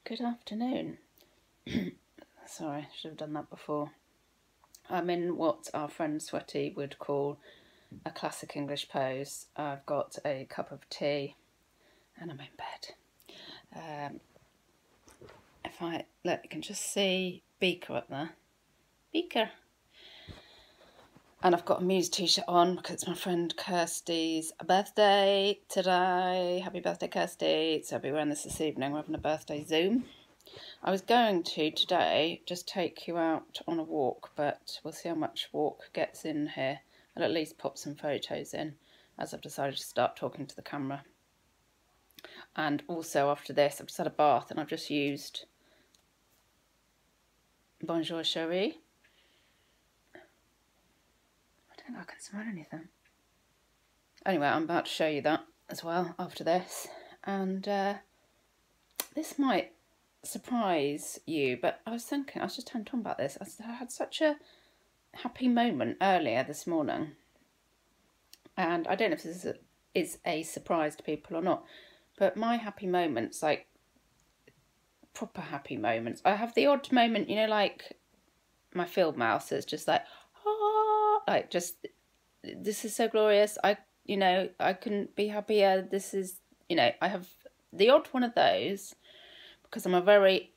Good afternoon. Sorry, I should have done that before. I'm in what our friend Sweaty would call a classic English pose. I've got a cup of tea and I'm in bed. If I look, you can just see Beaker up there. Beaker. And I've got a Muse t-shirt on because it's my friend Kirsty's birthday today. Happy birthday, Kirsty. So I'll be wearing this evening. We're having a birthday Zoom. I was going to today just take you out on a walk, but we'll see how much walk gets in here. I'll at least pop some photos in as I've decided to start talking to the camera. And also after this, I've just had a bath and I've just used Bonjour Chérie. I don't think I can smell anything. Anyway, I'm about to show you that as well after this. And this might surprise you, but I was just talking about this. I had such a happy moment earlier this morning. And I don't know if this is a surprise to people or not, but my happy moments, like proper happy moments, I have the odd moment, you know, like my field mouse is just like, ah, like just, this is so glorious. I couldn't be happier. This is, I have the odd one of those because I'm a very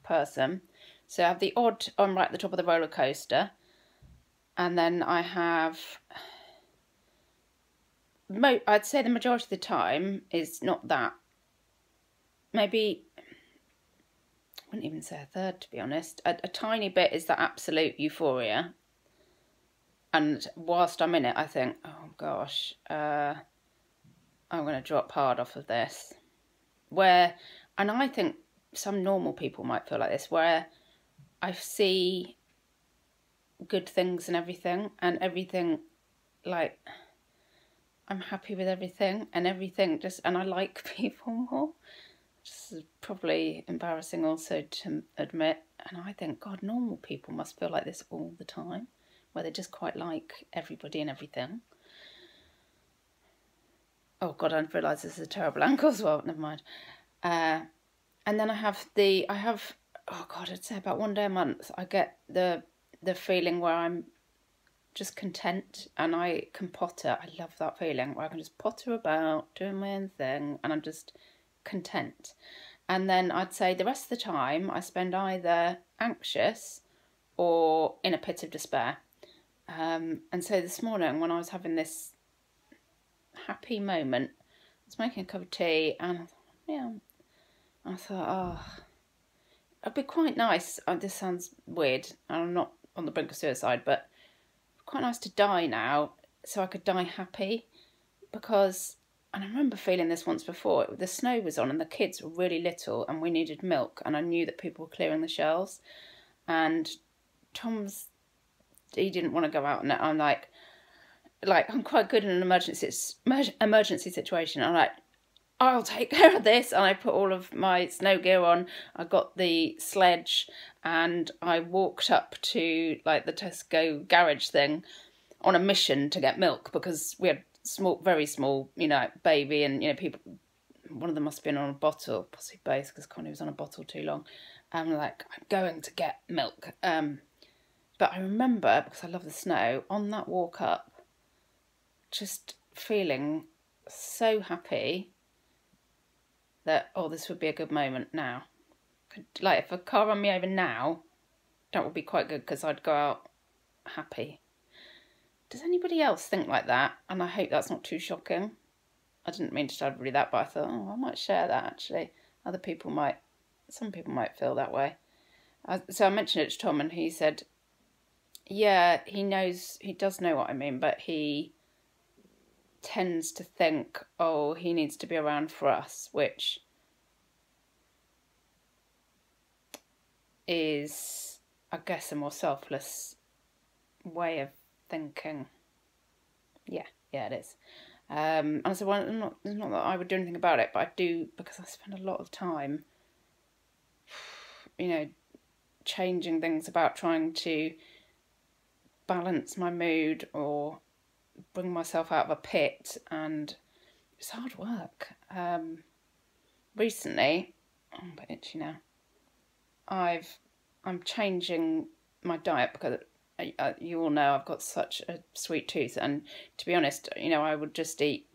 person. So I have the odd, I'm right at the top of the roller coaster. And then I have, I'd say the majority of the time is not that. Maybe, I wouldn't even say a third, to be honest. A tiny bit is that absolute euphoria. And whilst I'm in it, I think, oh gosh, I'm going to drop hard off of this. And I think some normal people might feel like this, where I see good things and everything, like, I'm happy with everything, and I like people more. This is probably embarrassing also to admit. And I think, God, normal people must feel like this all the time, where they just quite like everybody and everything. Oh God, I realise this is a terrible angle as well. Never mind. And then I have, oh God, I'd say about one day a month, I get the feeling where I'm just content and I can potter. I love that feeling where I can just potter about, doing my own thing, and I'm just content. And then I'd say the rest of the time I spend either anxious or in a pit of despair. And so this morning when I was having this happy moment, I was making a cup of tea and I thought, oh, it'd be quite nice. This sounds weird. I'm not on the brink of suicide, but quite nice to die now so I could die happy. Because, and I remember feeling this once before, the snow was on and the kids were really little and we needed milk, and I knew that people were clearing the shelves, and he didn't want to go out, and I'm like I'm quite good in an emergency situation. I'm like, I'll take care of this. And I put all of my snow gear on. I got the sledge and I walked up to like the Tesco garage thing on a mission to get milk, because we had very small, baby, and, people, one of them must have been on a bottle, possibly both, because Connie was on a bottle too long. I'm like, I'm going to get milk. But I remember, because I love the snow, on that walk up, just feeling so happy that, oh, this would be a good moment now. Like, if a car ran me over now, that would be quite good, because I'd go out happy. Does anybody else think like that? And I hope that's not too shocking. I didn't mean to tell everybody that, but I thought, oh, I might share that, actually. Some people might feel that way. So I mentioned it to Tom, and he said, yeah, he does know what I mean, but he tends to think, oh, he needs to be around for us, which is, I guess, a more selfless way of thinking. Yeah, it is. And I said, well, it's not that I would do anything about it, but I do, because I spend a lot of time, changing things about, trying to balance my mood or bring myself out of a pit, and it's hard work. Recently, I'm a bit itchy now. I'm changing my diet because you all know I've got such a sweet tooth, and to be honest, you know, I would just eat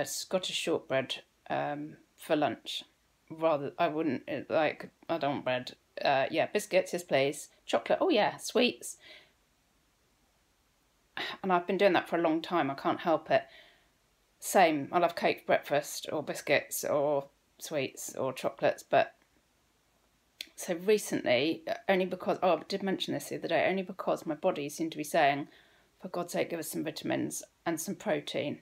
Scottish shortbread for lunch. Rather, I wouldn't like. I don't want bread. Yeah, biscuits, yes, please. Chocolate, oh yeah, sweets. And I've been doing that for a long time. I can't help it. Same. I'll have cake for breakfast, or biscuits, or sweets, or chocolates. But so recently, only because I did mention this the other day, only because my body seemed to be saying, for God's sake, give us some vitamins and some protein.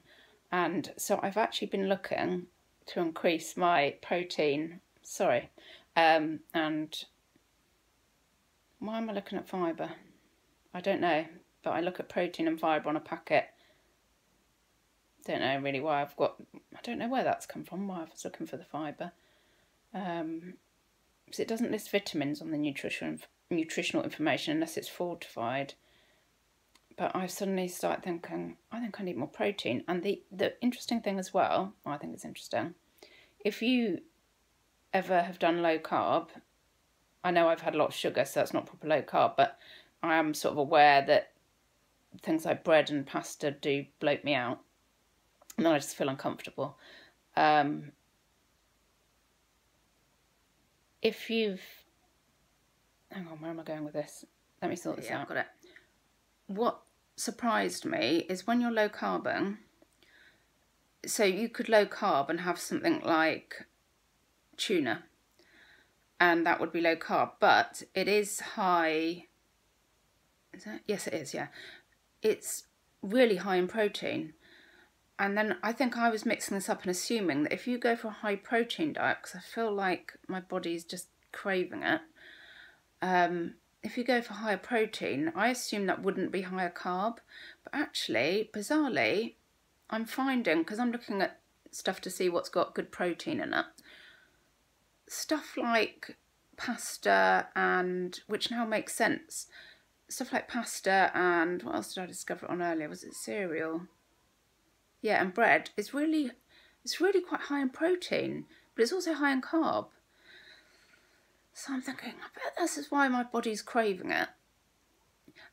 And so I've actually been looking to increase my protein. Sorry. And why am I looking at fibre? I don't know. But I look at protein and fibre on a packet. Don't know really why I've got... I don't know where that's come from, why I was looking for the fibre. Because it doesn't list vitamins on the nutritional information unless it's fortified. But I suddenly started thinking, I think I need more protein. And the interesting thing as well, I think it's interesting, if you ever have done low carb, I know I've had a lot of sugar, so that's not proper low carb, but I am sort of aware that things like bread and pasta do bloat me out. And then I just feel uncomfortable. If you've... Hang on, where am I going with this? Let me sort this out. I've got it. What surprised me is when you're low carbing, so you could low carb and have something like tuna, and that would be low carb, but it is high... Is that? Yes, it is, yeah. It's really high in protein. And then I think I was mixing this up and assuming that if you go for a high protein diet, because I feel like my body's just craving it, if you go for higher protein, I assume that wouldn't be higher carb. But actually, bizarrely, I'm finding, because I'm looking at stuff to see what's got good protein in it, stuff like pasta and, which now makes sense, stuff like pasta and, what else did I discover it on earlier? Was it cereal? Yeah, and bread. It's really quite high in protein, but it's also high in carb. So I'm thinking, I bet this is why my body's craving it.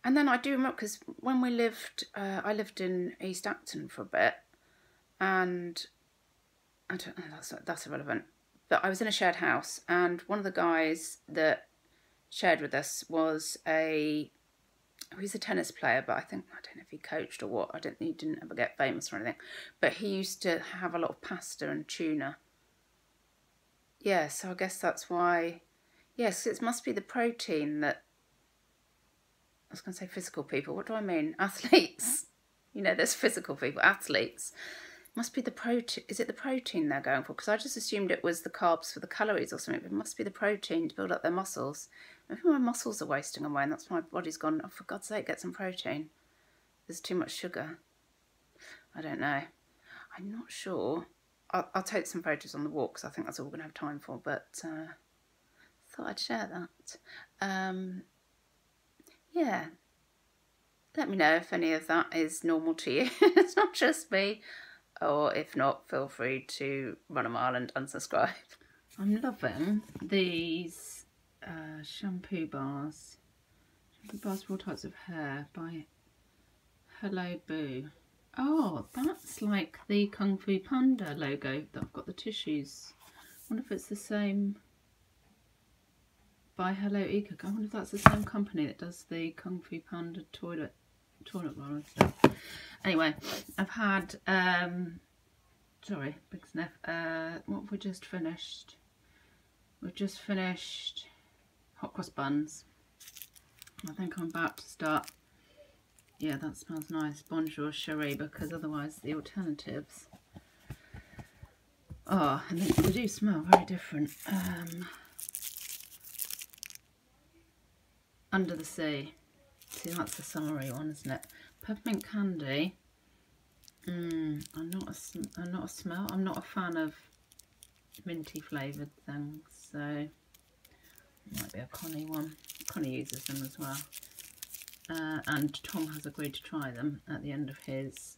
And then I do remember, because when we lived, I lived in East Acton for a bit, and I don't know, that's irrelevant. But I was in a shared house, and one of the guys that shared with us was he's a tennis player, but I don't know if he coached or what. He didn't ever get famous or anything. But he used to have a lot of pasta and tuna. Yeah, so I guess that's why. Yes, it must be the protein that... I was going to say physical people. What do I mean? Athletes. You know, there's physical people, athletes. Must be the protein. Is it the protein they're going for? Because I just assumed it was the carbs for the calories or something. But it must be the protein to build up their muscles. Maybe my muscles are wasting away and that's why my body's gone, oh, for God's sake, get some protein. There's too much sugar. I don't know. I'm not sure. I'll take some photos on the walk because I think that's all we're going to have time for. But thought I'd share that. Yeah. Let me know if any of that is normal to you. It's not just me. Or if not, feel free to run a mile and unsubscribe. I'm loving these shampoo bars. Shampoo bars for all types of hair by Hello Boo. Oh, that's like the Kung Fu Panda logo that I've got the tissues. I wonder if it's the same by Hello Eco. I wonder if that's the same company that does the Kung Fu Panda toilet roll and stuff. Anyway, I've had sorry, big sniff. What have we just finished? We've just finished hot cross buns. I think I'm about to start. Yeah, that smells nice. Bonjour Cherie, because otherwise the alternatives. Oh, and they do smell very different. Under the Sea. See, that's the summery one, isn't it? Peppermint candy. I'm not a fan of minty flavoured things, so it might be a Connie one. Connie uses them as well. And Tom has agreed to try them at the end of his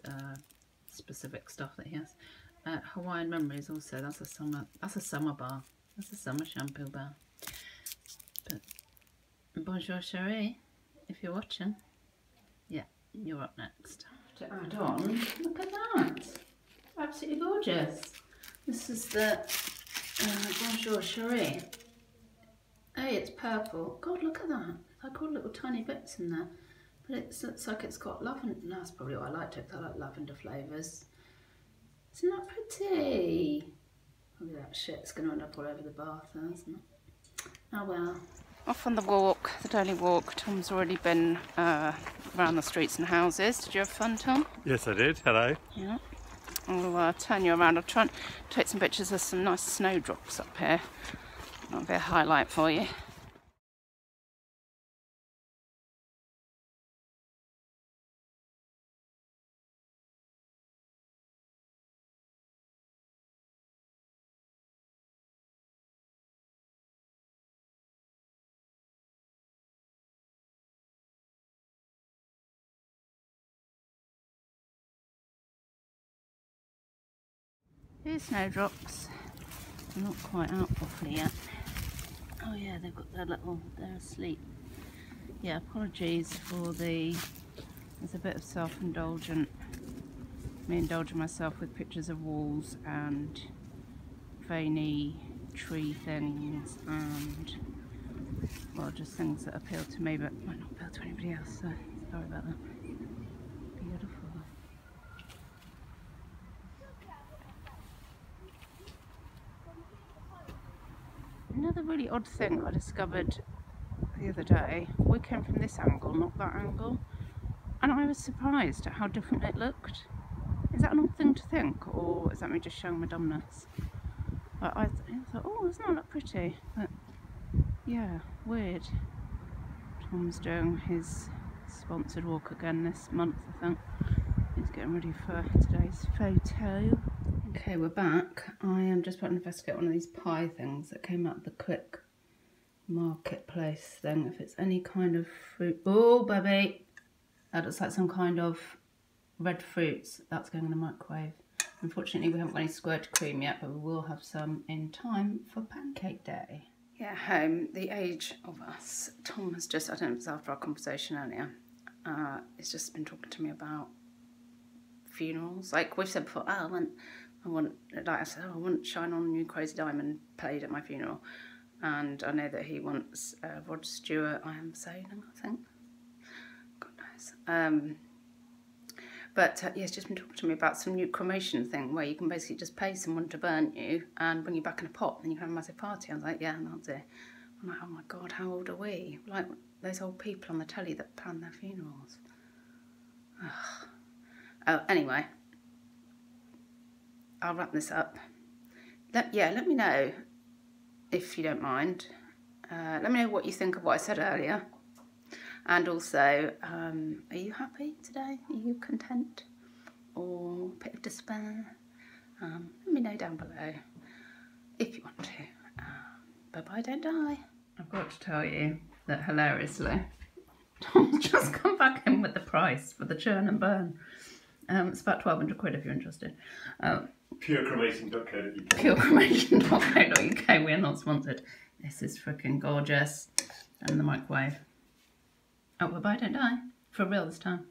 specific stuff that he has. Hawaiian Memories also, that's a summer bar. That's a summer shampoo bar. But bonjour chérie, if you're watching. Yeah, you're up next. To add on, look at that. Absolutely gorgeous. This is the bonjour chérie. Hey, it's purple. God, look at that. Like all little tiny bits in there. But it looks like it's got lavender. No, that's probably why I liked it, because I like lavender flavours. Isn't that pretty? Look at that shit's going to end up all over the bath, isn't it? Oh well. Off on the walk, the daily walk. Tom's already been around the streets and houses. Did you have fun, Tom? Yes, I did. Hello. Yeah. I'll turn you around. I'll try and take some pictures of some nice snowdrops up here. That'll be a highlight for you. Here's snowdrops. They're not quite out properly yet. Oh yeah, they've got their little, they're asleep. Yeah, apologies for there's a bit of self-indulgent, me indulging myself with pictures of walls and veiny tree things and, well, just things that appeal to me but might not appeal to anybody else, so sorry about that. Beautiful. Another really odd thing I discovered the other day, we came from this angle, not that angle, and I was surprised at how different it looked. Is that an odd thing to think, or is that me just showing my dumbness? But I thought, oh, doesn't that look pretty? But yeah, weird. Tom's doing his sponsored walk again this month, I think. He's getting ready for today's photo. Okay, we're back. I am just about to investigate one of these pie things that came out of the Click marketplace thing. If it's any kind of fruit. Oh, baby! That looks like some kind of red fruits. That's going in the microwave. Unfortunately, we haven't got any squirt cream yet, but we will have some in time for Pancake Day. Yeah, home, the age of us. Tom has just, I don't know if it's after our conversation earlier, he's just been talking to me about funerals. Like we've said before, oh, I said, I want Shine On You Crazy Diamond played at my funeral. And I know that he wants Rod Stewart, I Am Sailing, I think. God knows. But yeah, he's just been talking to me about some new cremation thing where you can basically just pay someone to burn you and bring you back in a pot and you can have a massive party. I was like, yeah, that's it. I'm like, oh my God, how old are we? Like those old people on the telly that plan their funerals. Ugh. Oh, anyway, I'll wrap this up. Let me know, if you don't mind. Let me know what you think of what I said earlier. And also, are you happy today? Are you content? Or a bit of despair? Let me know down below if you want to. Bye-bye, don't die. I've got to tell you that hilariously, Tom's just come back in with the price for the churn and burn. It's about 1,200 quid if you're interested. Purecremation.co.uk. Purecremation.co.uk. We are not sponsored. This is freaking gorgeous. And the microwave. Oh, bye-bye, don't die. For real this time.